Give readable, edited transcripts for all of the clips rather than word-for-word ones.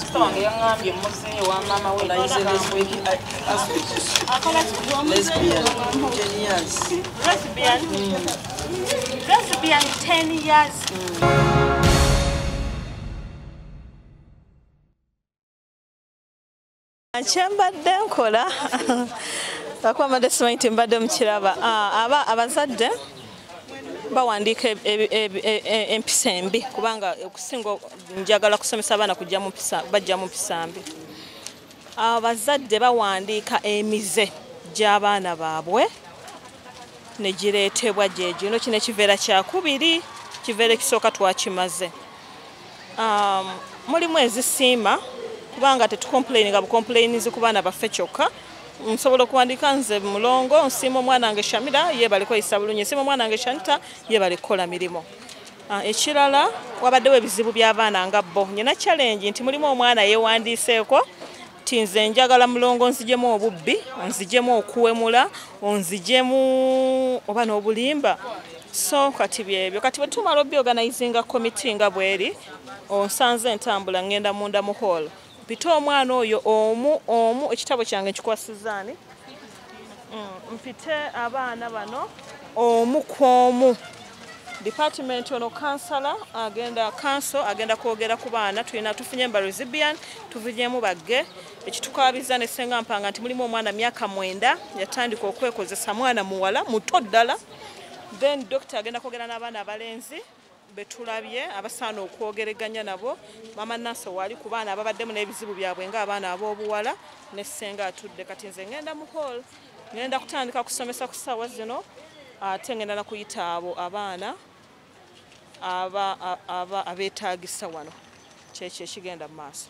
Sister wange yangambye muzeeyo wa maama we lesbian 10 years. Kyembadde nkola akwamade simanyi mbadde mukiraba abazadde bawandiika empisa embi kubanga okusinga njagala kusomesa abaana bajja mu mpisa mbi. Abazadde bawandiika emize gy'abaana baabwe ne gireetebwa gye gino. Kino ekiveera kyakubiri, kiveera ekisooka twakimaze. Mulimu ezisiima kubanga tetukomplaininga bukomplaininzi ku baana baffe kyokka. Nsobola okuwandiika nze mulongo nsiima omwana wange Shamira yeebale kweyisa bulungi, nsiima omwana wange Shanita yeebale kukola mirimu. Ekirala wabaddewo ebizibu by'abaana nga bo. Nyina challenge nti mulimu omwana yeewandiiseeko ti nze njagala mulongo nzijemu obubbi, onzijemu okuwemula, onzijemu oba n'obulimba. So kati byebyo. Kati bwe tumala obyorganizinga committee nga bweri, onsanze entambula ngenda munda mu hall. Mpita omwana oyo omu ekitabo kyange nkikwasizaani. Mpite abaana bano omu kw'omu. Department ono kansala agenda kwogera ku baana tufunye mba lesbian tuvunyemu bagge. Ekitukabiza ne senga mpanga nti mulimu omwana myaka 9 yatandika okwekozesa mwana muwala muto ddala. Then doctor agenda kwogera n'abaana abalenzi betulabye abasaana okwogeraganya nabo. Mama Naso wali ku baana ababaddemu n'ebizibu byabwe ng'abaana ab'obuwala ne senga atudde. Kati nze ngenda mu hall ngenda kutandika kusomesa ku ssaawa zino ate ngenda na kuyita abo abaana abeetaagisa wano. Kyekyo ekigenda mu maaso.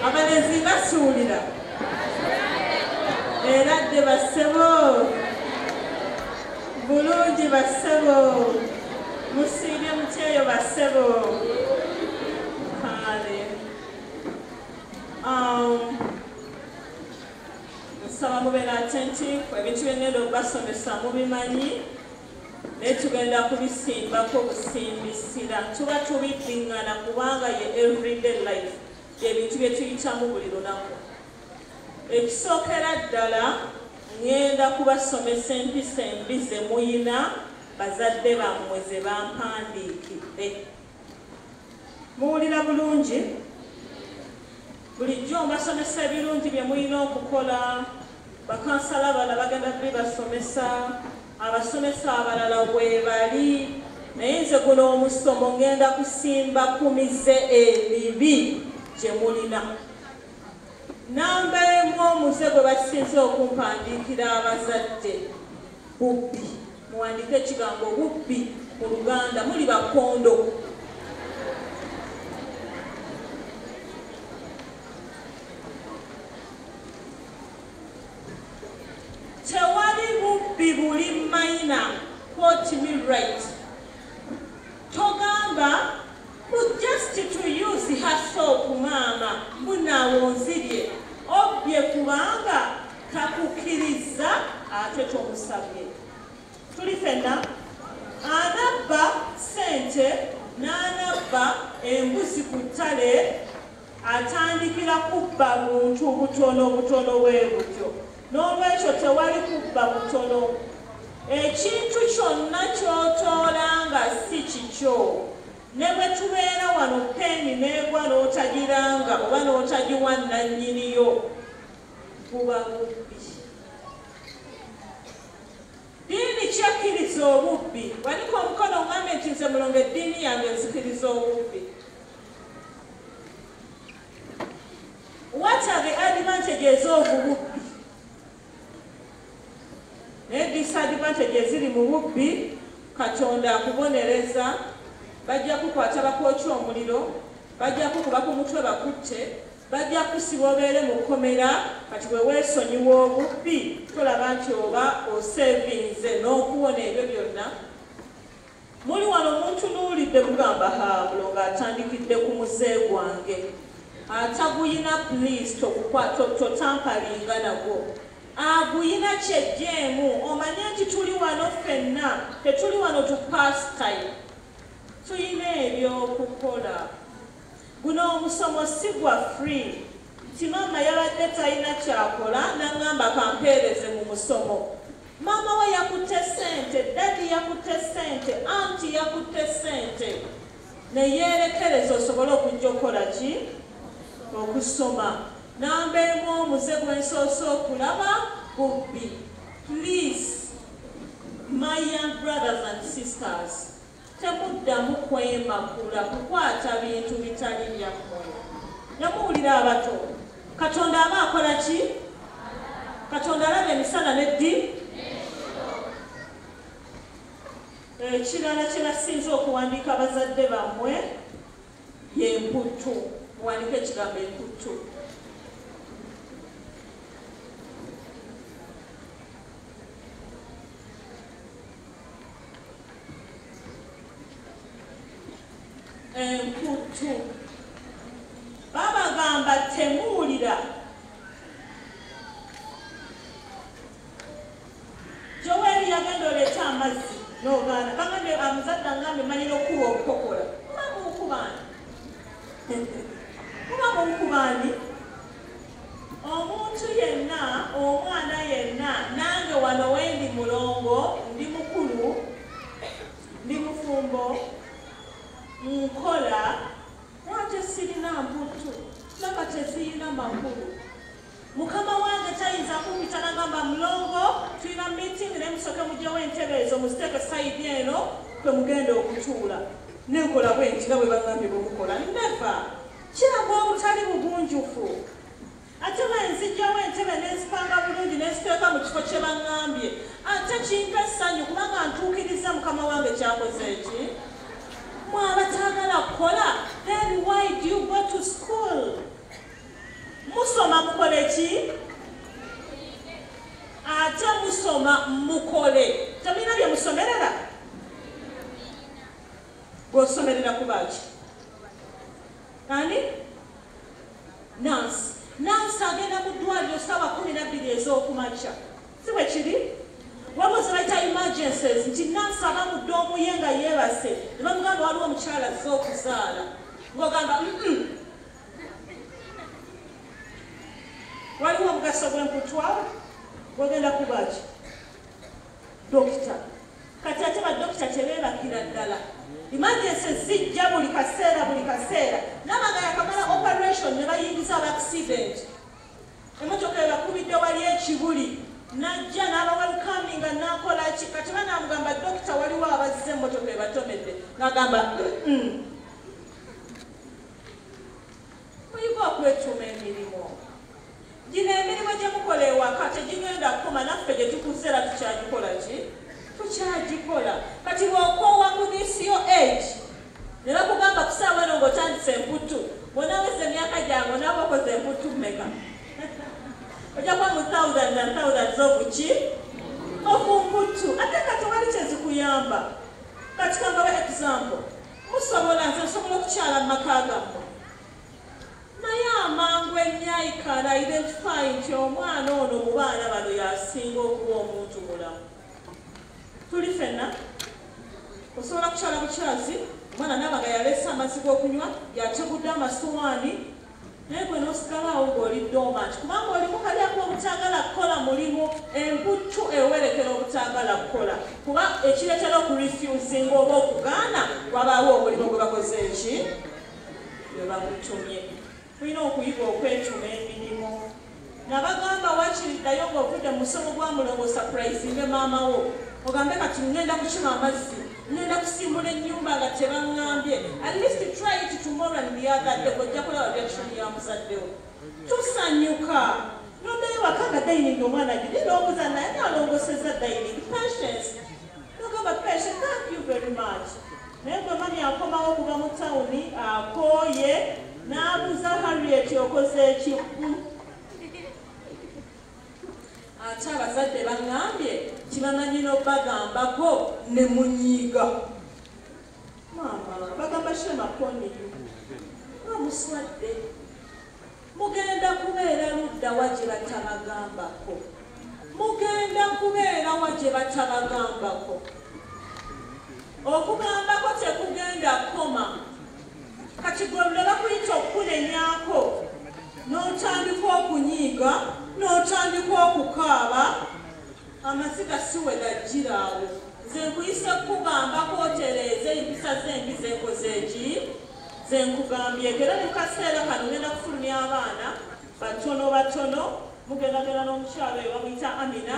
Abalenzi basuulira era de bassebo bulungi bassebo musiire mukyeyo bassebo kale nsaba mubeera attentive ebintu byonna okubasomesa mubimanyi naye tugenda kubisimbako obusimbisira tuba tubiddingana kubanga ye everyday life ebintu bye tuyitamu buli lunaku. Ekisookera ddala ngenda kubasomesa empisa embi ze muyina bazadde bammwe ze bampandiikidde. Muwulira bulungi? Bulijjo mbasomesa ebirungi bye mulina okukola. Bakansala abalala bagenda bibasomesa, abasomesa abalala bwe bali. Naye nze guno omusomo ngenda kusimba kumize ebibi gye mulina. Namba emu omuze gwe bakisinze okumpandiikira abazadde bubbi. Muwandike ekigambo bubbi mu Luganda, muli bakondo. Tewali bubbi buli mayina. Quote me right. Togamba just to use her soap mama munawonzirye obye kubanga kakukiriza ate tomusabye. Tuli fenna anabba sente n'anabba embuzi ku ttale atandikira kubba buntu butono butono bwe butyo. N'olwekyo tewali kubba butono. Ekintu kyonna ky'otoola nga si kikyo. Ne bwe tubeera wano peni n'egwa n'otagiranga oba n'otagiwa nannyiniyo buba bubbi. Ddiini kyakkiriza obubbi. Wanika omukono oŋŋambe nti nze mulongo eddiini yange nzikiriza obubbi. What are the advantages of bubbi? Ne disadvantages ziri mu bubbi. Katonda akubonereza. Bajja kukwata bakwokya omuliro, bajja kukuba ku mutwe bakutte, bajja kusiba obeere mu kkomera. Kati bwe weesonyiwa obubbi tolaba nti oba osevinze n'okuwona ebyo byonna. Muli wano omuntu n'owulidde mugamba mulongo atandikidde ku muze gwange. Ataguyina please totampalinga nagwo. Aguyina kyejjeemu. Omanye nti tuli wano ffenna, tetuli wano to pass time. Tuyina ebyokukola. Guno omusomo si gwa free. Nti maama yabadde talina kyakola n'aŋŋamba kampeereze mu musomo. Maama we yakutte ssente, daddy yakutte ssente, anti yakutte ssente. Ne yeerekereza osobole okujja okukola ki? Okusoma. Namba emu omuze gwe nsoose okulaba bubbi. Please, my young brothers and sisters, temuddamu kwemakula kukwata bintu bitali byammwe. Namuwulira abato. Katonda aba akola ki? Katonda alaba emisana n'eddi? Ekirala kye basinze okuwandiika abazadde bammwe y'emputtu. Muwandike ekigambo emputtu. Emputtu. Babagamba temuwulira. Joeli yagenda oleeta amazzi n'ogaana. Bagambye amuzadde angambe manyira okuba obukokola. Muba munkubaani. Muba munkubaani. Omuntu yenna, omwana yenna, nange wano wendi mulongo, ndi mukulu, ndi mufumbo, nkola, ate sirina mputtu, laba teziyina makulu. Mukama wange tayinza kumpita n'agamba mulongo, tulina meeting ne musooke mugyewo entebe ezo muziteeke sayidi eno kwe mugenda okutuula. Nenkola bwenti nga bwe bagambye bwe mukola. Never. Kiraga obutali bugunjufu. Ate bwe nzijjawo entebe n'ezipanga bulungi n'eziteeka mu kifo kye baŋŋambye. Ate kimpa essanyu kubanga ntuukiriza Mukama wange kyakoze eki. Mwe abataagala kukola, then why do you go to school? Musoma mukole ki? Ate musoma mukole. Tamina bye musomerera? Gwosomerera kubaki? Ani? Nansi. Nansi agenda mu ddwaliro ssaawa 12 ez'okumakya. Si bwe kiri? Waliwo ze bayita emergencies nti nansi abamudde omuye nga yeebase ne bamugamba waliwo omukyala azze okuzaala. Ng'ogamba waliwo omugaso gw'emputtu awo? wagenda kubaki dokita kati ate badokita tebeebakira ddala emergency zijja buli kaseera nabanga yakamala operation ne bayingiza aba accident emotoka ebakubidde wali ekibuli najja n'abawelkaminga nakolaki kati banamugamba dokita waliwo abazze emotoka ebatomedde nagamba muyiga okwetuma emirimu gino emirimu gye mukola ewaka tegigenda kukoma naffe gye tukuzeera tukyagikola ki tukyagikola kati bw'okoowa ku disiyo age ne bakugamba kusaawa eno ng'otandise emputu bw'onaweza emyaka gyange onaaba okoze emputu mmeka ojja kuba mu thousands and thousands obuki okumputu ate kati wali kyezikuyamba kati kangawa example nze nsobola okukyala mu maka gammwe naye amangu enyaikala identify nti omwana ono mu baana bano yasinga okuba omuntu mulamu tuli fenna osobola kukyala bukyazi omwana nabaga yaleese amazzi g'okunywa yategudde amasuwaani naye gwe n'osigalaawo ng'oli dormant kubanga olimu kalyaku obutaagala kukola mulimu emputu ewerekera obutaagala kukola kuba ekireetera okurefusinga oba okugaana wabaawo omulimu gwe bakoze eki gwe bakutumye tulina okuyiga okwetuma emirimu nabagamba wakiriddayo ng'ovudde mu musomo gwa mulongo surprisinge maamawo ogambe kati ngenda kukima amazzi ngenda kusimbula ennyumba nga tebaŋŋambye at least try it tomorrow and the other day ojja kulaba reaction ya muzaddewo tusanyuka noddayo waka nga dining omwana gidi lowooza naye nalongoseza dining patience nogamba patient thank you very much naye gwe mani akomawo okuva mu tawuni akooye n'abuuza Harriet okoze eki ate abazadde baŋŋambye kibamanyi n'obagambako ne munyiiga maama bagamba shemakoniyo amuswadde mugenda kubeera ludda wa gye batabagambako mugenda kubeera wa gye batabagambako okugambako tekugenda koma kati gwe lwe bakuyita okukunenyaako n'otandika okunyiiga n'otandika okukaaba amaziga siwe gajjiraawo nze nkuyise kukugambako otereeze empisa z'embi zenkoze eki zenkugambye era ne mukaseera kano ngenda kufulumya abaana batono mugendagenda n'omukyalo oyo bamuyita Amina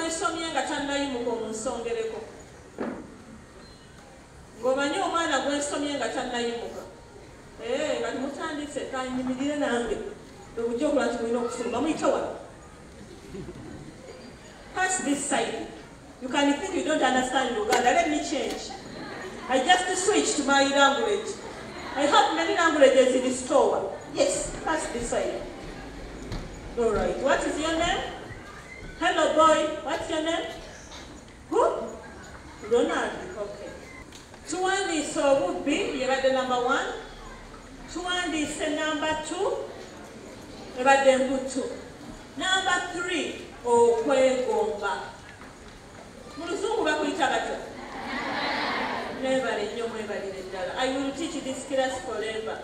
ensomye nga tannayimuka omunsongereko ng'omanyi omwana gwensomye nga tannayimuka nga timutandise kanyimirire nange obujja okulaba nti mulina okufuluma muyite wano pass this side you can think you don't understand Uganda let me change I just switched to my language I have many languages in the store yes pass this side all right what is your name hello boy, what's your name? Who? Ronald, okay. Tuwandiise obubbi yebadde number 1. Tuwandiise number 2 ebadde emputu. Number 3 okwegomba. Mu luzungu bakuyita batyo. Mwebale nnyo mwebalire ddala. I will teach this class forever.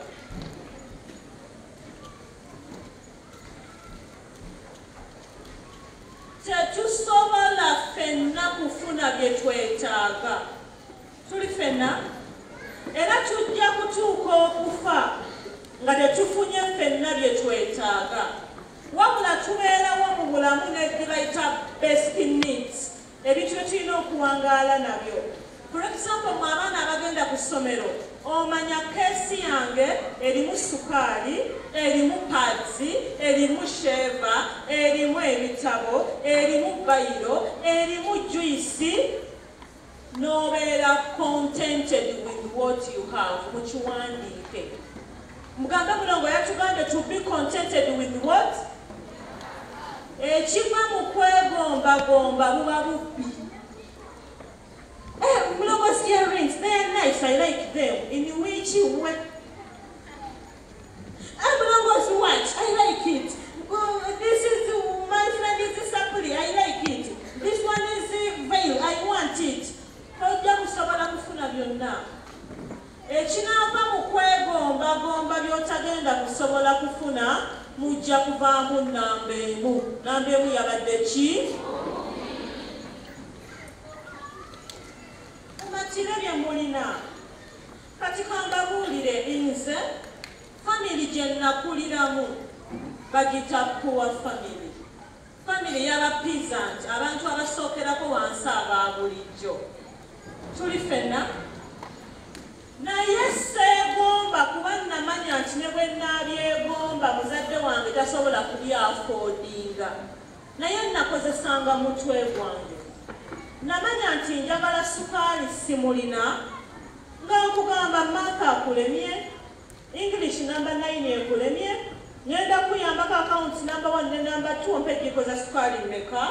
Tetusobola ffenna kufuna bye twetaaga tuli ffenna era tujja kutuuka okufa nga tetufunye ffenna bye twetaaga wabula tubeerawo mu bulamu nebye bayita basic needs ebintu bye tulina okuwangaala nabyo for example mu abaana abagenda ku ssomero omanya keesi yange erimu sukaali erimu pads erimu sheva erimu ebitabo erimu bayiro erimu juice n'obeera contented with what you have mukiwandiike muganga mulongo yatugambye to be contented with what ekiva mu kwegombagomba buba bubbi mulongo's earrings they are nice yes, I like them. In which way? Abulongo's watch, I like it. Oh, this is, my friend is Sapuli, I like it. This one is veil, I want it. Ojja kusobola kufuna byonna. Ekinaava mu kwegomba by'otagenda kusobola kufuna mujja kuvaamu nnamba emu. Nnamba emu yabadde ki? Mumatire bye mulina. Kati kambabuulire nze family gye nakuliramu bagita poor family. Family y'aba peasant, abantu abasookerako wansi aba bulijjo. Tuli ffenna. Naye seegomba kuba namanya nti ne bwe naabyegomba muzadde wange tasobola kubyafoodinga. Naye nakozesanga mutwe gwange. Namanya nti njagala sukaali simulina nga nkugamba maaka akulemye, English number 9 ekulemye, ngenda kuyambako account number 1 ne number 2 ompe ejjiko za sukaali mmeka.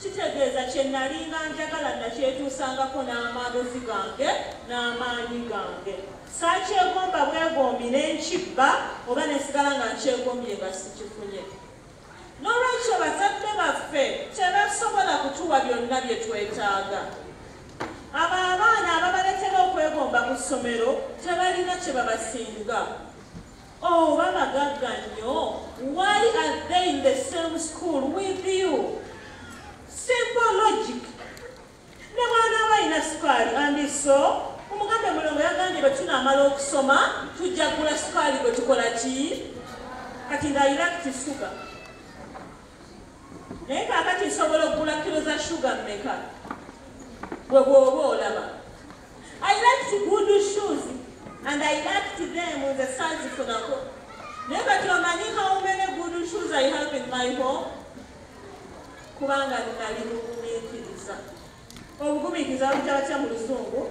Kitegeeza kye nalinga njagala nakyetuusangako n'amagezi gange n'amaanyi gange. Saakyegomba bwegombi n'enkibba oba nesigala nga nkyegombye nga sikifunye. N'olwekyo bazadde baffe tebasobola kutuwa byonna bye twetaaga. Abo abaana ababaletera okwegomba ku ssomero tebalina kye babasinga. Oba bagagga nnyo, why are they in the same school with you? Simple logic. Ne bwana balina sukaali andi so omugambe mulongo yagambye bwe tunaamala okusoma tujja kugula sukaali gwe tukola ki? Kati ng'ayiracti suga. Naye kaakati nsobola okugula kilo za shuga mmeka bwe bw'oba olaba. I liked good shoes and I liked them with the size funako. Naye kati omanyi how many good shoes I have in my home? Kubanga nali bugumiikiriza. Obugumiikiriza buyitibwa batya mu Luzungu?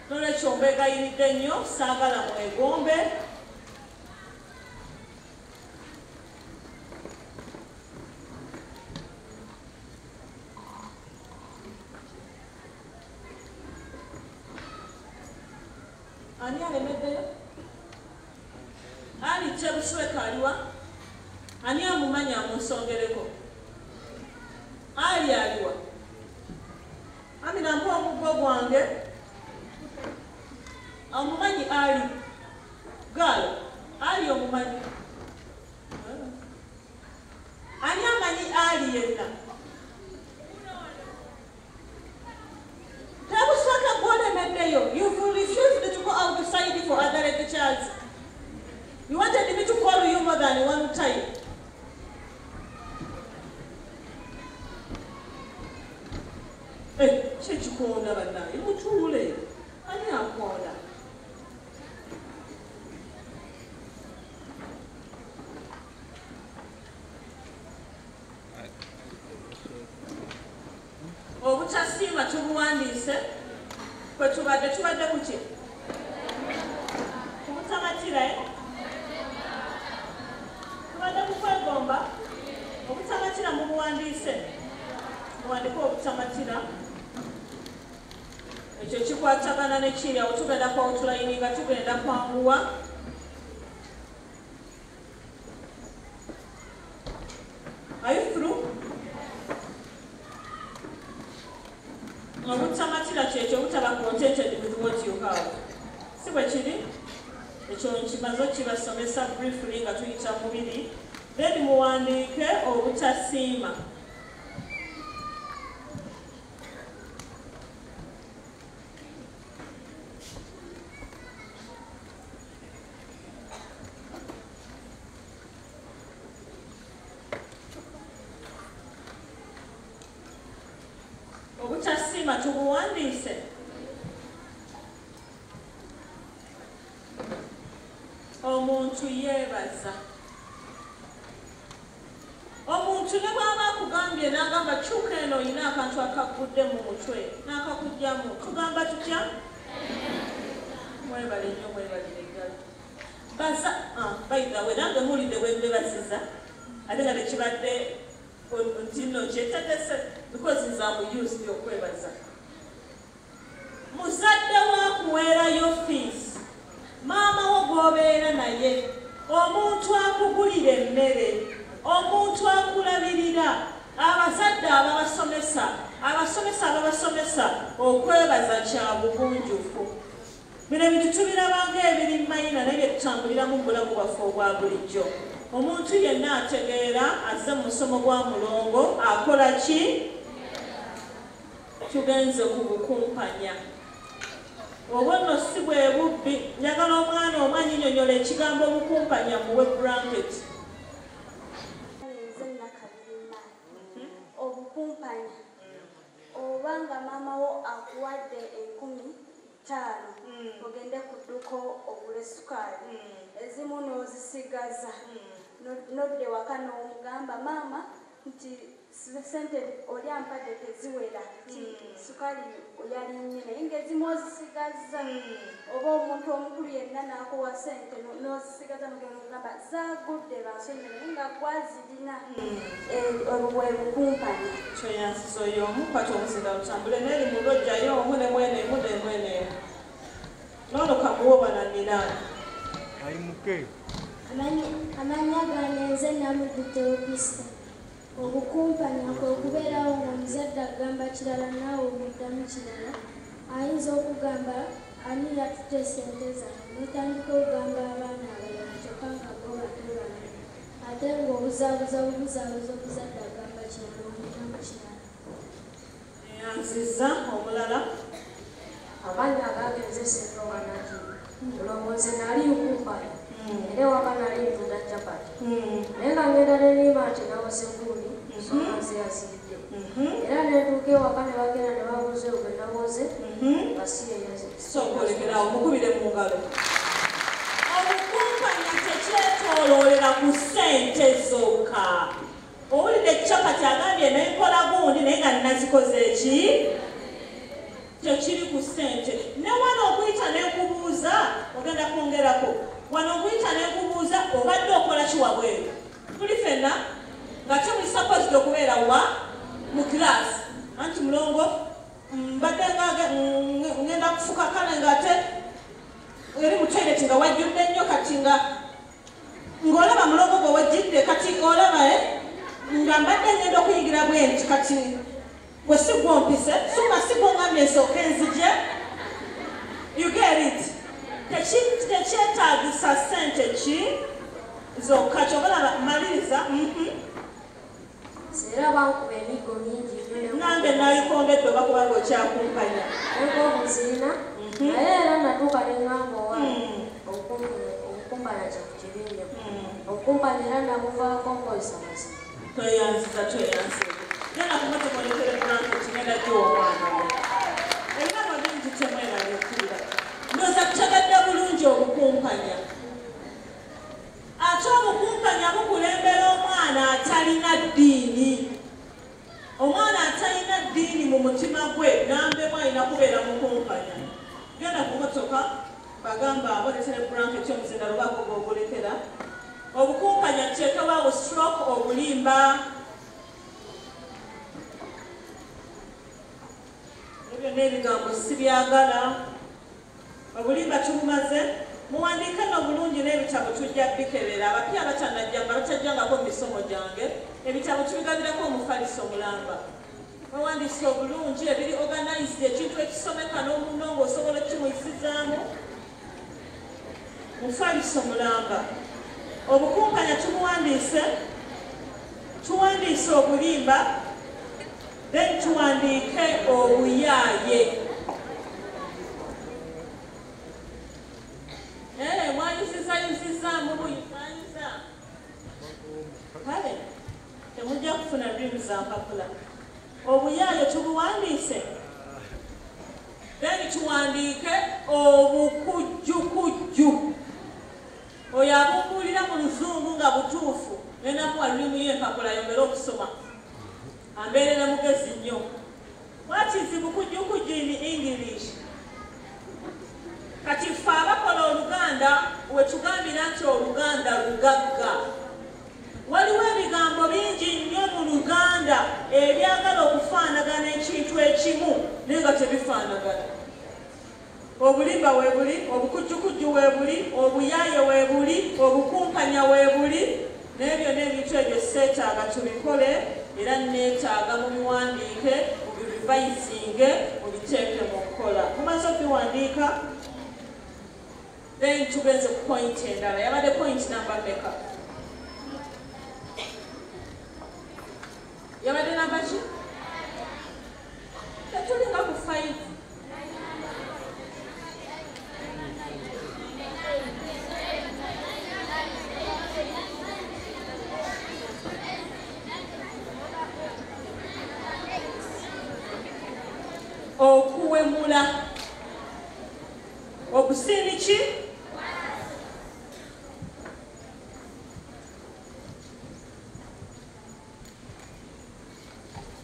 N'olwekyo mbeegayiridde nnyo saagala mwegombe. Ani alemeddeyo? Ali Chebusweka aliwa? Ani amumanya amunsongereko? Ali aliwa? Amina mpa omuggo gwange? Omumanyi Ali? Gaalo? Ali omumanyi? Ani amanyi Ali yenna? Chebusweka gwolemeddeyo? You've refused to go outside for other lectures. You wanted me to call you more than one time. Kyekikoonda bannange mutuule ani akoonda? Obutasiima tubuwandiise kwe tubadde kuki? Obutamatira tubadde ku kwegomba. Obutamatira mubuwandiise muwandike obutamatira. Ekyo kikwatagana ne kiri awo tugenda ku outline nga tugenda kwanguwa. Are you through? Obutamatira kyekyo obutaba contented with what you have. Si bwe kiri? Ekyo nkimaze okibasomesa briefly nga tuyita mubiri. Then muwandiike obutasiima. Obutasiima tubuwandiise. Omuntu yeebaza. Omuntu ne bw'aba akugambye n'agamba kyuka eno olina akantu akagudde mu mutwe n'akakugyamu tugamba tutya? Mwebale nnyo mwebalire ddala. Baza by the way nange muwulidde bwe mbebaziza ate nga tekibadde ntino kyetegese because nze amuyuzi okwebaza muzadde wakuweerayo fees maama wo gw'obeera naye omuntu akugulira emmere omuntu akulabirira abazadde ababasomesa ababasomesa okwebaza kya bugunjufu bino ebintu tubirabanga ebiri mayina naye byetutambulira mu bulamu bwaffe obwa bulijjo omuntu yenna ategeera azze mu musomo gwa mulongo akola ki tugenze ku bukumpanya obwo nno si bwe bubbi njagala omwana omu anyinyonyola ekigambo obukumpanya muwe blanket obukumpanya obanga maama wo akuwadde 15 ogende ku dduko ogule sukaali ezimu n'ozisigaza nodde waka n'omugamba maama nti sente oli ampadde teziwera sukaali yali nnyine naye ng'ezimu ozisigaza oba omuntu omukulu yenna n'akuwa sente n'ozisigaza mugamba zaagudde bansonyi naye nga gwazirina olwo bwe bukumpanya kyoyansiza oyo omu kwata omuzinga lutambule n'eri mu lwojjayo omu ne mweneemu ne mweneemu noono kamuwe bananiraani Amannya gange nze Namuddu Theopista. Obukumpanya kwe okubeerawo ng'omuzadde agamba kirala naawe omuddamu kirala. Ayinza okugamba ani yatutte ssente zange n'otandika okugamba abaana abalala kyokka nga bo batebala. Ate ng'obuzaabuza omuzadde agamba kirala omuddamu kirala. yansiza omulala Amannya agange nze Ssentonga Naki. Mulowooze nali nkumpanya. Era waka nali ntunda capati. Naye nga ngenda nenimba nti nawase guuni songa nze yazidde. Era netuuka ewaka ne bagenda ne babuuza gwe nawoze nga si ye yazidde. sokolekerawo mukubire mu ngalo obukumpanya tekyetooloolera ku ssente zokka owulidde capati agambye nenkola gundi naye nga nazikoze eki tekiri ku ssente ne wano okuyita nenkubuuza ogenda kwongerako wano okuyita nenkubuuza obadde okola kiwabweru tuli fenna nga temuli supposed okubeera wa mu kirasi anti mulongo mbadde ngenda kufuka kale ngate eri mu toilet nga wajjudde nnyo kati ng'olaba mulongo gwe wajjidde kati olaba nga mbadde ngenda okuyigira bwe nti kati bwe sigwompise suma sigwongambye ensooka enzije you get it tekyetaagisa ssente ki zokka kyobalaba maliriza Era bankuba emiggo mingi nange nayikondedde oba kubanga okyakumpanya obuziina naye era natuuka neŋŋamba owange obukumpanya kyekukibinja obukumpanya era nabuvaako nkozesa mazima tweyanziza genda kumotokolekere blanketi ngenda giwa omwana ebirabo bingi temweraliikirira ndoza kutegedde bulungi obukumpanya ate obukumpanya bukulembera omwana atalina ddiini omwana atalina ddiini mu mutima gwe nambemu alina kubeera mukumpanya genda ku motoka bagamba aboletere blanketi omuzinda lubaako gwogulekera obukumpanya teekebwawo stroke obulimba ebyo n'ebigambo sibyagala obulimba tumumaze muwandiike no bulungi n'ebitabo tujja bikebera abapya abatannajjanga batajjangako mu misomo gyange ebitabo tubigabirako omufaliso mulamba bawandiise obulungi ebiri organized ekintu ekisomeka n'omuno ng'osobola okimuyisizaamu mufaliso mulamba obukumpanya tuwandiise obulimba then tuwandiike obuyaaye mwayuzizayuzizaamu buyisayiza kale temujja kufuna drimu za mpapula obuyaaye tubuwandiise then tuwandiike obukujjukujju oyo abumbuulira mu luzungu nga butuufu nenamuwa lulimu y'empapula yongere okusoma ambeerera mugezi nnyo watizi bukujjukujju in English kati ffe abakola Oluganda wetugambira nti Oluganda lugagga waliwo ebigambo bingi nnyo mu Luganda nga tebifaanagana. Obulimba weebuli, obukujjukujju weebuli, obuyaaye weebuli, obukumpanya weebuli, n'ebyo n'ebintu ebyo seetaaga tubikole era neetaaga mubiwandiike mubivisinge mubiteeke mu nkola. Mumaze okubiwandiika then tugenze ku point endala. Yabadde point namba mmeka? Yabadde namba ki? Tetulinga ku 5. Okuwemula. Obusiini ki?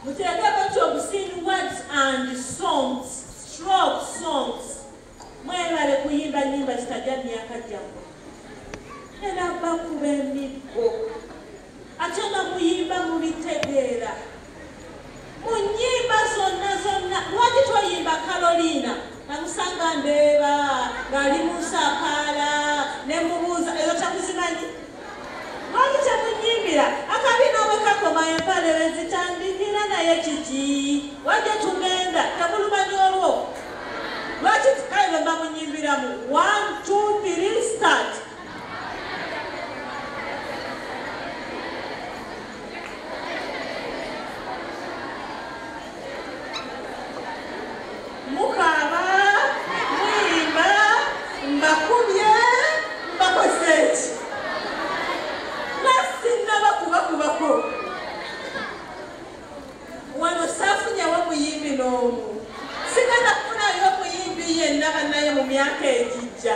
Muteekeko nti obusiini words and songs, stroke songs. Mwebale kuyimba nnyimba zitajja myaka gyammwe. Era bakuba emiggo. Ate nga muyimba mubitegeera. Mu nnyimba zonna lwaki twoyimba Carolina namusanga ndeeba ng'ali mu nsakaala ne mubuuza ezo takuzimanyi? Lwaki temunyimbira? Akabiina bwe kakoma empale we zitandikira naye kiki? Wajja tugenda temulumanyi olwo? Lwaki kale bwe bamunyimbiramu 1, 2, 3 start. Mukaaba, muyimba, mbakubye, mbakoseeki. Nasinabakubakubako. Wano saafunyewo muyimbi n'omu. Sigenda kufunayo omuyimbi yenna bannaye mu myaka egijja.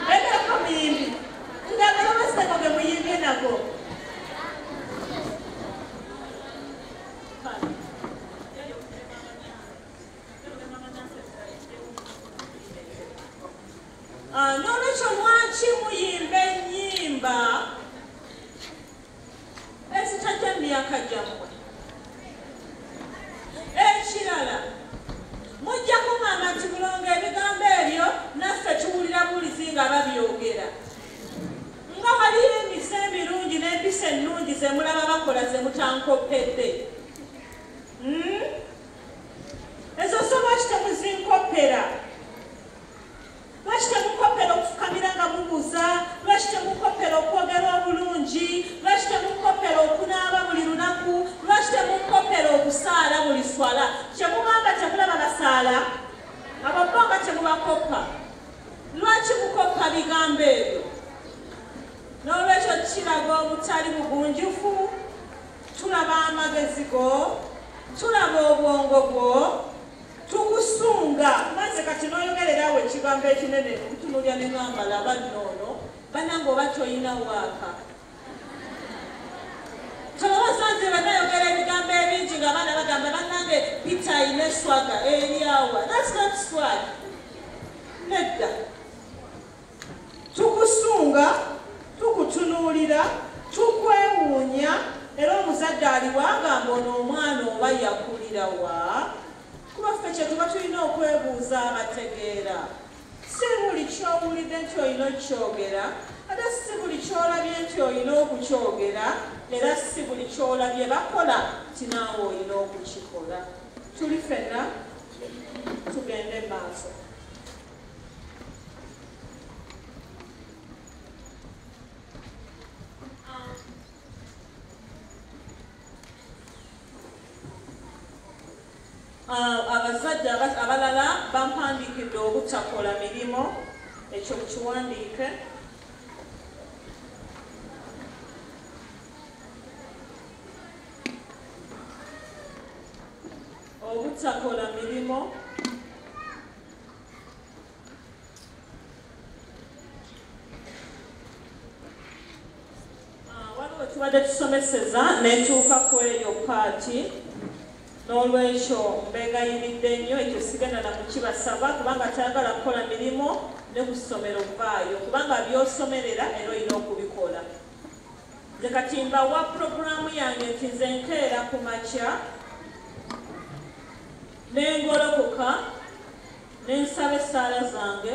Begerako muyimbi. Njagala baseko ge muyimbye nako. N'olwekyo lwaki muyimba ennyimba ezitajja mu myaka gyammwe? Ekirala mujja kuŋŋamba nti mulongo ebigambo ebyo naffe tuwulira bulizi nga babyogera. Nga waliyo emisa emirungi n'empisa ennungi ze mulaba bakola ze mutankoppedde. Ezo so lwaki temuzinkoppera? Lwaki temukoppera okufukamira nga mubuza? Lwaki temukoppera okwogera obulungi? Lwaki temukoppera okunaaba buli lunaku? Lwaki temukoppera okusaala buli swala? Kyemugamba temulaba basaala? Ababbo nga temubakoppa. Lwaki mukoppa bigambo ebyo? N'olwekyo kiraga obutali bugunjufu. Tulaba amagezi go, tulaba obwongo bwo, tukusunga. Maze kati n'oyogererawo ekigambo ekinene ntunulya ne ngamba laba nnoono bannange oba toyina waaka. Tolowooza nti bannayogera ebigambo ebingi nga abaana bagamba bannange Peter ayina eswaga eryawa. That's not swag. Nedda. Tukusunga, tukutunuulira, tukwewuunya, era omuzadde aliwagamba ono omwana oba yakulira wa? Kuba ffe kye tuba tulina okwebuuza abategeera. Si buli ky'owulidde nti olina okukyogera, ate si buli ky'olabye nti olina okukyogera, era si buli ky'olabye bakola nti naawe olina okukikola. Tuli ffenna tugende maaso. Abazadde abalala bampandiikidde obutakola mirimu. Ekyo mukiwandiike. Obutakola mirimu. Waliwo tubadde tusomeseza netuuka ku eyo paati. N'olwekyo mbeegayiridde nnyo ekyo sigenda na kukibasaba kubanga tayagala kukola mirimu ne ku ssomero vaayo kubanga by'osomerera era olina okubikola. Nze kati mbawa puroguraamu yange nti nze nkeera ku makya nengolokoka nensaba essaala zange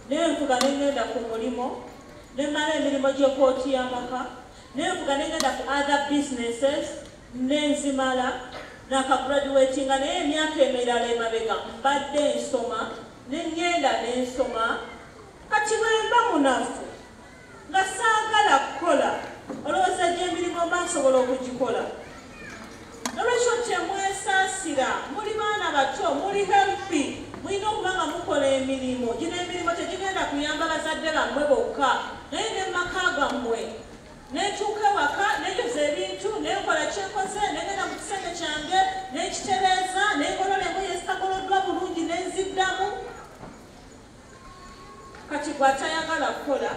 nenvuga nengenda ku mulimo nemala emirimu gy'ekooti y'amaka nenvuga nengenda ku other businesses nenzimala nakagraduatinga naye emyaka emirala emabega mbadde nsoma nengenda nensoma kati bwemba munafu nga saagala kukola olowooza gy'emirimu mba nsobola okugikola nolwekyo temwesaasira muli baana bato muli healthy mulina okuba nga mukola emirimu gino emirimu tegigenda kuyamba bazadde bammwe bokka naye nemmaka gammwe netuuka ewaka neyoza ebintu nenkola kyenkoze negenda mu kisenge kyange nekitereeza nengolola engoye ezitagoloddwa bulungi nenziddamu kati gwe atayagala kukola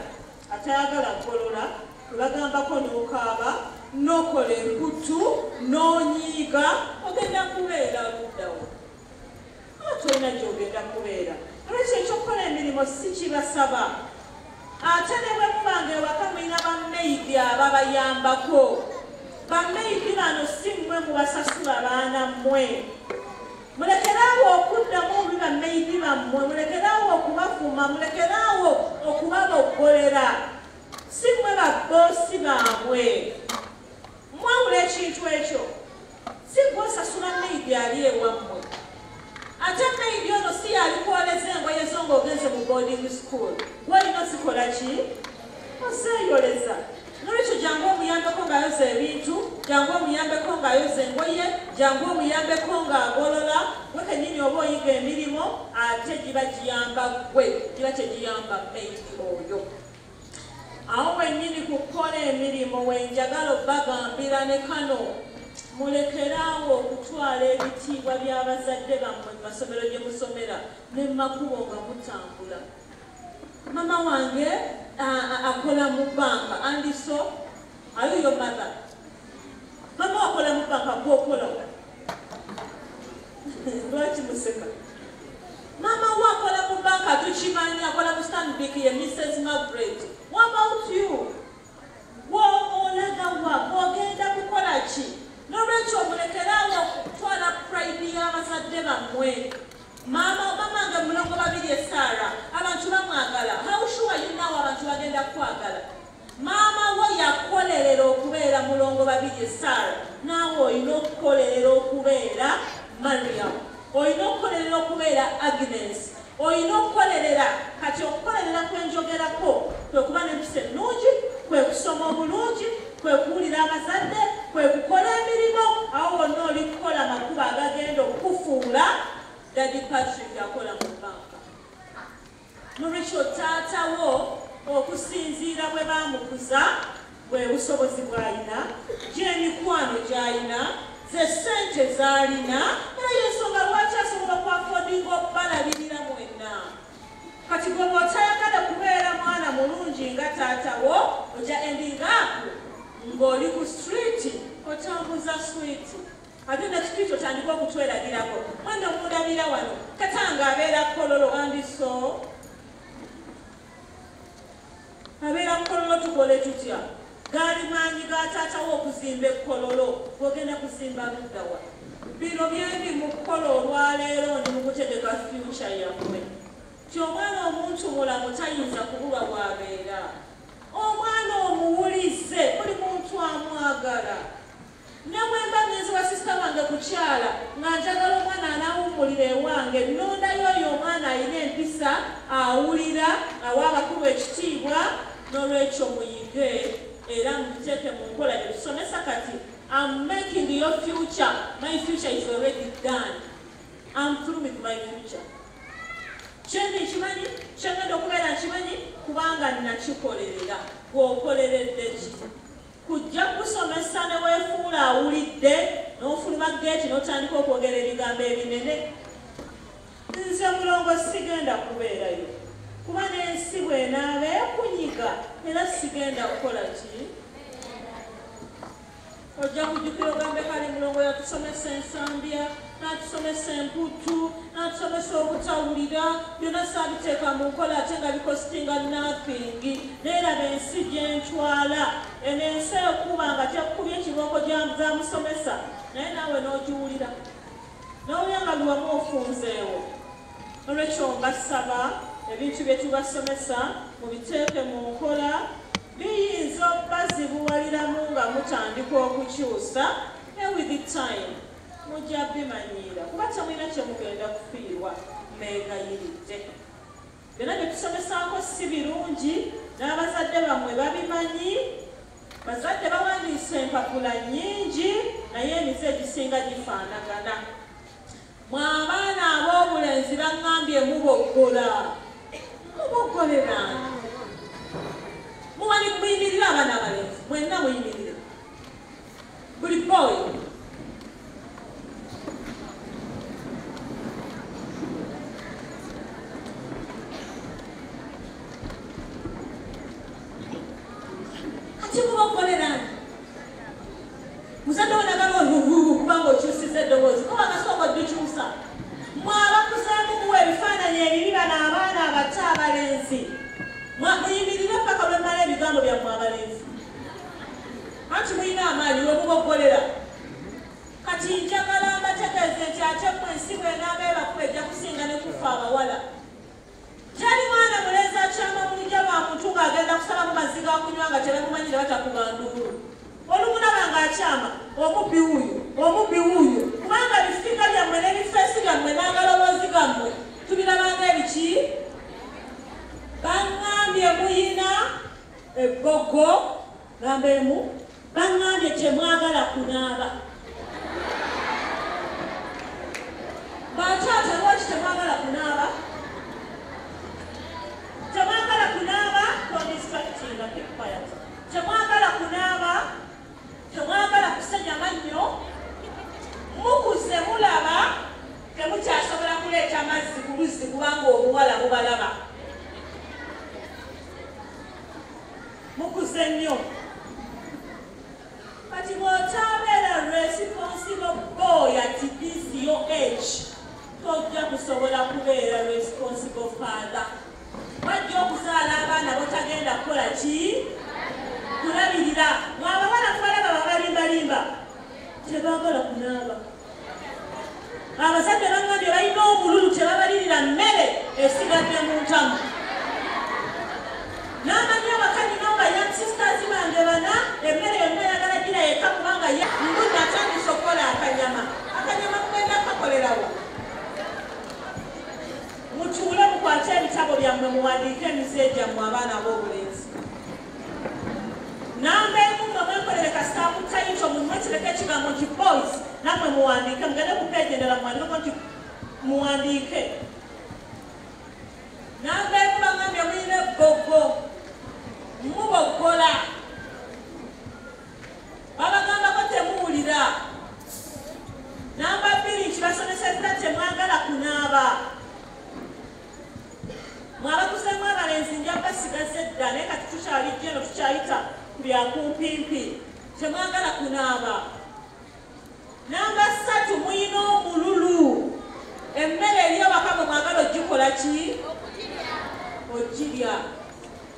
atayagala kugolola webagambako n'okaaba n'okola embutu n'onyiiga ogenda kubeera luddawo aba tolina gy'ogenda kubeera olwekyo ekyokukola emirimu si kibasaba ate ne bwe mubanga ewaka mulina bammeidi ababayambako bammeidi bano si mmwe mubasasula baana mmwe mulekeraawo okuddamu obubi bammeidi bammwe mulekeraawo okubavuma mulekeraawo okubaboggolera si mmwe babboosi baabwe mwawula ekintu ekyo si gwe osasula mmeidi ali ewammwe ate mmeidi ono si yalikwoleza engoye zo ng'ogenze mu boarding school gwolina zikola ki oseeyoleza nolwekyo jangu omuyambeko ng'ayoza ebintu jangu omuyambeko ng'ayoza engoye jangu omuyambeko ng'agolola gwe kennyini oba oyiga emirimu ate giba giyamba gwe giba tegiyamba mmeidi oyo awo wennyini ku kukola emirimu wenjagala obbagambira ne kano mulekeraawo okutwala ebitiibwa by'abazadde bammwe mu masomero gye musomera ne makubo nga mutambula mama wange akola mu bbanka andiso ayoyo mother mama akola mu bbanka gwokola lwaki museka mama wo akola mu bbanka tukimanyi akola mu Stanbic ye Mrs. Margaret. What about you? Olaga wa ogenda kukola ki nolwekyo omulekeraawo okutwala pride y'abazadde bammwe mama nga mulongo babiri esaara abantu bamwagala how sure you know abantu bagenda kukwagala mama wo yakolerera okubeera mulongo babiri esaara naawe olina okukolerera okubeera Mariam olina okukolerera okubeera Agnes olina okukolerera kati okukolerera kwenjogerako kwekuba n'empisa ennungi kwekusoma obulungi kwekuwulira abazadde kwekukola emirimu awo wonna oli kukola amakubo agagenda okukufuula Daddy Patrick akola mu bbanka nolwekyo taatawo okusinziira bwe baamukuza bwe busobozi bw'alina gy'emikwano gy'alina ze ssente z'alina era y'ensonga lwaki asobola okwafoodinga okubalabirira mwenna kati gwe bw'otayagala kubeera mwana mulungi nga taatawo ojja endingaaku ng'oli ku streeti otambuza swiiti ate ne streeti otandika okutweragirako mwenda omulabira wano katanga abeera kololo andiso abeera kololo tukole tutya gaali maanyi ga taatawo okuzimba ekkololo bw'ogenda kuzimba luddawa bino byendi mu kukola olwaleero ndi mu kutegeka future yammwe ti omwana omuntu mulamu tayinza kubulwa bw'abeera omwana omuwulize buli muntu amwagala ne bwemba ngenzi wa sisita wange kukyala nga njagala omwana anaawummulira ewange nnondayo oyo omwana alina empisa awulira awa abakulu ekitiibwa n'olwekyo muyige era mubiteeke mu nkola gye tusomesa kati I'm making your future. My future is already done. I'm through with my future. Chendi chimanyi, chengendo kubeera chimanyi kubanga nakikolerera gwokoleredde ki kujja kusomesa ne weefuula awulidde n'ofuluma geeti n'otandika okwogera ebigambo ebinene nze mulongo sigenda kubeerayo kuba n'ensi bw'enaaba ekunyiga era sigenda kukola ki ojja kujjukira ogambe kale mulongo yatusomesa ensambya n'atusomesa emputu n'atusomesa obutawulira byonna saabiteeka mu nkola ate nga bikositinga nothing neeraba ensi gyentwala eno ensi ekuba nga tekukubya ekiboko zamusomesa naye naawe n'ogiwulira n'owulanga luwamu ofunzeewo. Olwekyo mbasaba ebintu bye tubasomesa mubiteeke mu nkola. Biyinza obbazibuwaliramu nga mutandika okukyusa, with the time mujja bimanyiira kuba temulina kye mugenda kufiirwa mbeegayiridde. Byonna bye tusomesaako si birungi n'abazadde bammwe babimanyi. Bazadde bawandiisa empapula nnyingi naye emize egisinga gifaanagana. Mwe abaana ab'obulenzi baŋŋambye muboggola. Muboggolera muyimirire abaana abalenzi mwenna muyimirire buli boy. Kati muboggolerani muzadde wanagala olububu kubanga okyusiza eddoboozi kuba kasooka oddukyusa. Mwe abakuzeemu muwa ebifaananyi ebibi bano abaana abato abalenzi muyimirire paka lwe mmala ebigambo byammwe abalenzi. Anti mulina amaanyi we muboggolera. Kati njagala mbategeeze nti ate mmwe ensi bw'enaaba ebakuba ejja kusinga ne kufa abawala. Teri mwana mulenzi akyama bulijjo lwa muntu ng'agenda kusalamu mazzi g'akunywa nga tebamumanyire batakuba nduulu. Olumulaba ng'akyama omubbi wuuyo kubanga bifiika byammwe n'ebifeesi byammwe n'agaloboozi gammwe tubirabanga ebiki. Baŋŋambye muyina ebbogo gamba emu. Baŋŋambye temwagala kunaaba. Bataata lwaki temwagala kunaaba? Temwagala kunaaba kondistrakitinga kekupaya. Temwagala kunaaba. Temwagala kusenya mannyo. Mukuze mulaba temukyasobola kuleeta amazzi ku luzzi kubanga obuwala bubalaba. Mukuze nnyo. Kati bw'otaabeera responsible boy at this your age tojja kusobola kubeera responsible father. Wajja okuzaala abaana botagenda kukola ki? Kulabirira. Mwabawala kubalaba babalimbalimba tebaagala kunaaba. Abazadde baŋŋambye balina obululu tebabalirira mmere esigadde mu ntamu. N'amanyi abakadde nga young sisters bange bana emmere yonna yagala gira yekka kubanga mbu natandise okukola akanyama. Akanyama mugenda kakolerawa. Mutuule mukwate ebitabo byammwe muwandiike emize gyammwe abaana ab'obulenzi. Namba emu nga mwekolere kasitaamu tayito mumwetereko ekigambo nti boys nammwe muwandiike mugende ku peegi endala muwandiiko nti muwandiike. Namba emu baŋŋambye muyina ebbogo muboggola. Babagambako temuwulira. Namba bbiri nti basomesezza temwagala kunaaba. Mwabakuzeemu abalenzi nja basigaza edda naye kati tukyalijja eno tukyayita ku byakumpimpi. Temwagala kunaaba. Namba ssatu muyina omululu. Emmere eriyo bakabwe mwagala ogikola ki? Ogirya.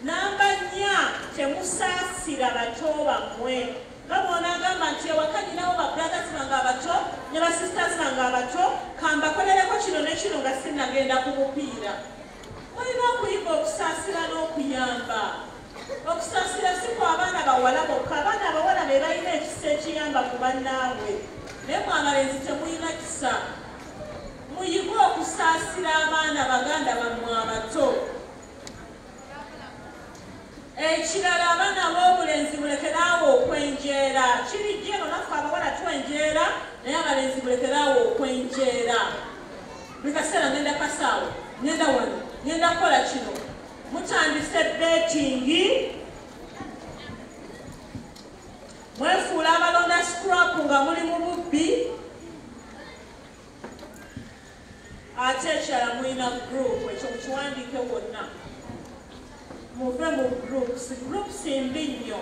Namba nnya temusaasira bato bammwe. Nga bw'onaagamba nti ewaka ninawo babrothers bange abato ne basisters bange abato kambakolereko kino ne kino nga sinnagenda ku mupiira. Olina okuyiga okusaasira n'okuyamba. Okusaasira si kwa abaana bawala bokka. Abaana abawala be balina ekisa ekiyamba ku bannaabwe. Naye mwe abalenzi temulina kisa. Muyige okusaasira abaana baganda bammwe abato. Ekirala abaana ab'obulenzi mulekeraawo okwenjeera. Kirijja eno naffe abawala twenjeera naye abalenzi mulekeraawo okwenjeera. Buli kaseera ngenda kasaawo, ngenda wano, ngenda kukola kino. Mutandise datingi. Mwefuula abalonda scrap nga muli mu bubbi. Ate ekirala muyina group ekyo mukiwandiike wonna. Muve mu groups mbi nnyo.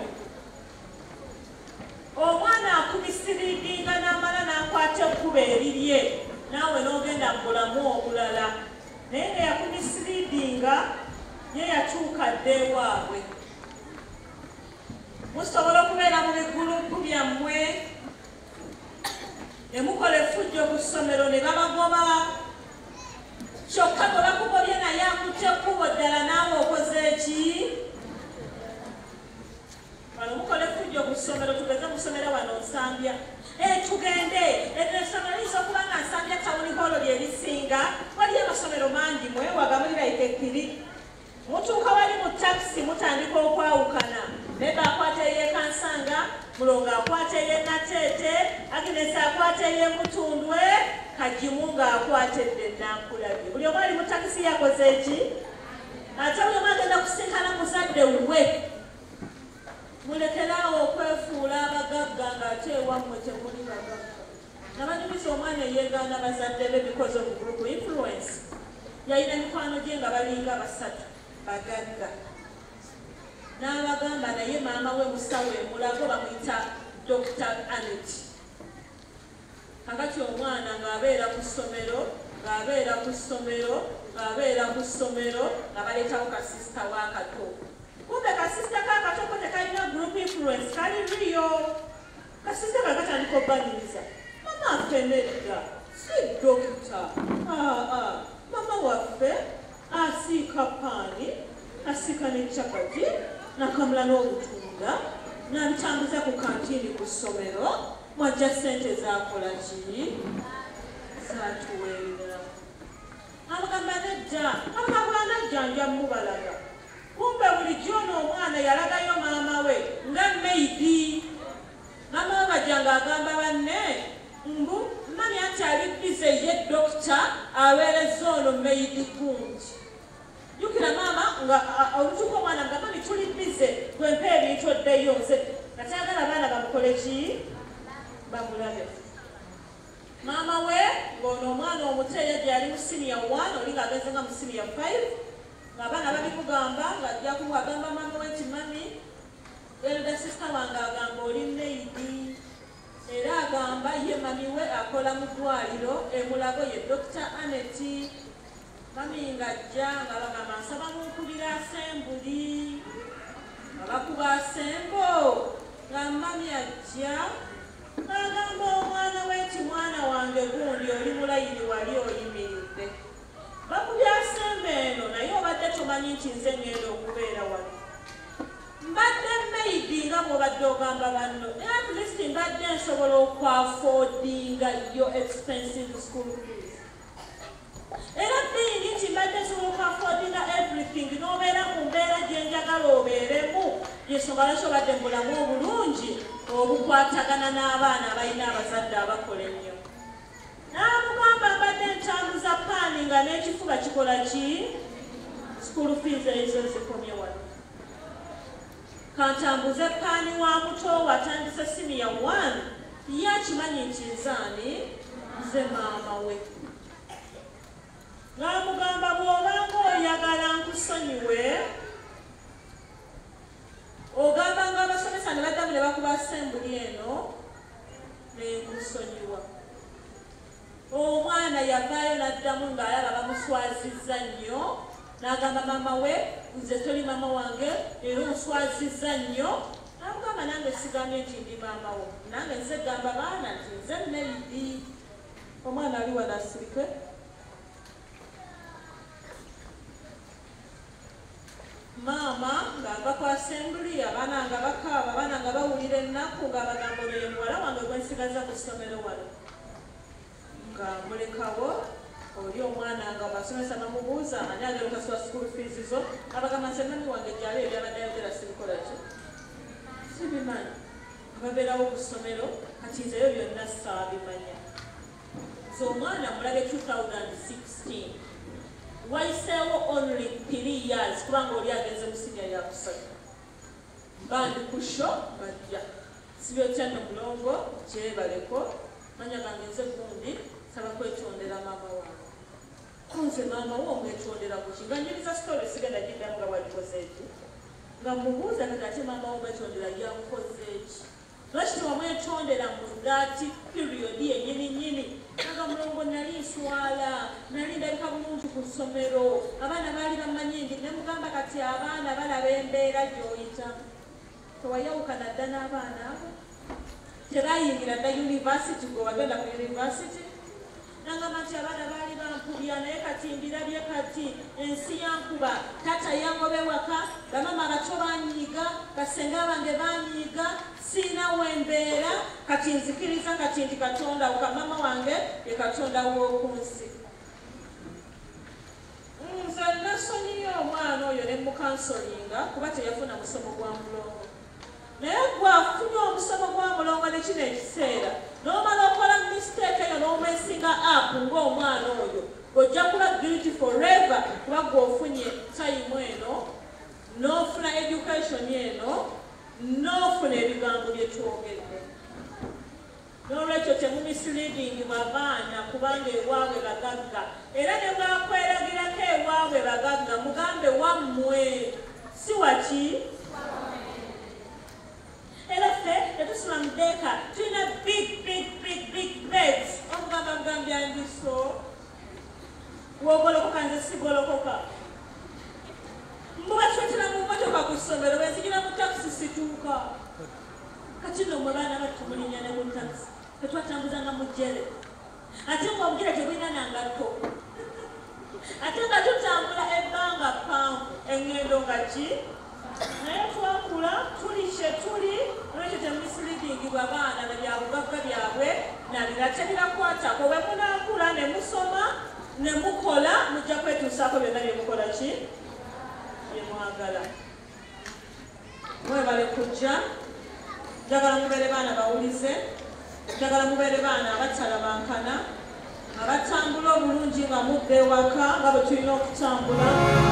Omwana akubisiriidinga n'amala n'akwata ekkuba erirye naawe n'ogenda mu bulamu obulala. Naye nga yakubisiriidinga ye yatuuka dda ewaabwe. Musobola okubeera mu bigurupu byammwe ne mukola effujjo ku ssomero ne babagoba kyokka bwe bakugobye naye akutte ekkubo ddala naawe okoze eki wano mukola effujjo ku ssomero tugeze mu ssomero wano nsambya tugende essomero liyinza okuba nga nsambya tawuni holo lyerisinga waliyo amasomero mangi mwewagamulira ekekiri mutuuka wali mu takisi mutandika okwawukana neba akwata eyekansanga mulongo akwata eyenateete aginesi akwata eyemutundwe kajimu ng'akwatedde nankulabye buli omu ali mu takisi yakoze eki ate buli omu agenda kusinkana muzadde we mulekerawo okwefuula abagagga ng'ate ewammwe temuli bagagga nabanyumiza omwana eyeegaana bazadde be because of group influence yalina mikwano gye nga balinga basatu bagagga n'abagamba naye maama we musawo emulago bamuyita Dr. Anet kakati omwana ng'abeera ku ssomero nga baleetawo kasisita wakato kumbe kasisita kakatoko tekalina group influence kali riyo kasisita kakatandika obbaniriza mama affe nedda si dokita mama waffe asiika paani asiika n'ekyapati nakamula n'obutunda n'abitambuza ku kantiini ku ssomero mwajja ssente zakola ki zatuweerera abagamba nedda abagabwanajjanja mubalaga kumbe bulijjo n'omwana yalagayo maama we nga meidi maama we bajjanga agamba banne mbu mami anti ali bize ye dokita aweereza ono meidi gungi jukira maama nga olutuuka omwana nga mami tuli bize gwempa ebintu oddeyo nze katayagala abaana bamukole ki bamulabe maama we ng'ono omwana omuteeya gyali mu siniya 1 oli ng'agenze nga mu siniya 5 ng'abaana babikugamba ng'ajja kuwagamba maama we nti mami elda sisita wange agamba oli meidi era agamba ye mami we akola mu ddwaliro emulago ye Dr. Anet mami ng'ajja nga bagamba nsaba munkubira asembuli nga bakuba asembo nga mami ajja agamba omwana we nti mwana wange gundi oli mulayini wali oyimiridde bakubya asembo eno naye obadde tomanyi nti nze ngenda okubeera wano mbadde meidi nga bw'obadde ogamba banno at least mbadde nsobola okwafoodinga yo expensive school fees era bingi nti mbadde nsobola okwafoodinga everything n'obeera ku mbeera gyenjagala obeeremu yensonga lwaki obadde mu bulamu obulungi obukwatagana n'abaana abalina abazadde abakola ennyo n'amugamba mbadde ntambuza paani nga n'ekifuba kikola ki school fees ezo zikomye wano kantambuze paani wa muto watandise siniya 1 ye akimanyi nti nzaani nze maama we ng'amugamba bw'obanga oyagala nkusonyiwe ogamba nga abasomesa ne baddamu ne bakuba asembuli eno nenkusonyiwa omwana yavaayo n'addamu ng'alaba bamuswazizza nnyo n'agamba maama we nze toli maama wange era onswazizza nnyo n'amugamba nange sigambye nti ndi maama wo nange nze gamba baana nti nze meidi omwana ali wano asirike maama ng'ava ku assembly abaana nga bakaaba abaana nga bawulira ennaku ng'abagamba ono ye muwala wange gwensigaza ku ssomero wano nga mulekawo oli omwana nga basomesa bamubuuza ani agenda okasula school fees zo abagamba nze mami wange gyali ebyabadde ayogera sibikola ki sibimanyi babeerawo ku ssomero kati nzeyo byonna saabimanya so omwana mulabe 2016 wayiseewo only 3 years kubanga oli agenze mu siniya yakusatu bandi kusho bajja sibyotyano mulongo kyebaleko manya gange nze gundi saba kwetondera maama wange kunze maama wo omwetondera kuki nga njiriza story sigenda giddamu nga walikoze eki nga mubuuza kati ate maama wo mwetondera yakukoze eki lwaki tewamwetondera mu dati period yenyininyini nga mulongo nali nswala nali ndabika bulungi ku ssomero abaana baali bamanyi ndi ne mugamba kati abaana balaba embeera gy'oyita tewayawukana dda n'abaana abo tebayingira dda university gwe wagenda ku university nangamba nti abaana baali bampulya naye kati mbirabye kati ensi yankuba tata yangobe waka bamama bato banyiiga basenga bange banyiiga siina wembeera kati nzikiriza kati nti katonda ukamama wange ye katonda w'okunsi nze nasonyiyo omwana oyo ne mukansolinga kuba teyafuna musomo gwa mulongo naye gwafunye omusomo gwa mulongo ne kino ekiseera n'omala okola mistake eyo n'omwesinga apu ng'omwana oyo ojja kuba guilty forever kuba gw'ofunye tayimu eno n'ofuna education eno n'ofuna ebigambo bye twogedde n'olwekyo temumisleading abaana kubanga ewaabwe bagagga era ne bwakweragirako ewaabwe bagagga mugambe wammwe si waki era ffe tetusula mu deeka tulina big beds omugamba mugambya ndiso wogolokoka nze sigolokoka mbuba twetera mu motoka ku ssomero benzigira mu takisi situuka kati nno mwe baana bati tumulinya ne mu takisi tetwatambuzanga mu jjere ate ngaobugere tebulina nangatto ate nga tutambula ebbanga ppanvu eŋŋendo nga ki naye twakula tuli kye tuli olwekyo temisleadingibwa abaana na byabugagga byabwe nabira tebirakwatako bwe munaakula ne musoma ne mukola mujja kwetuusaako byonna bye mukola ki bye mwagala mwebale kujja njagala mubeere baana bawulize njagala mubeere baana abatalabankana abatambula obulungi nga mudda ewaka nga bwe tulina okutambula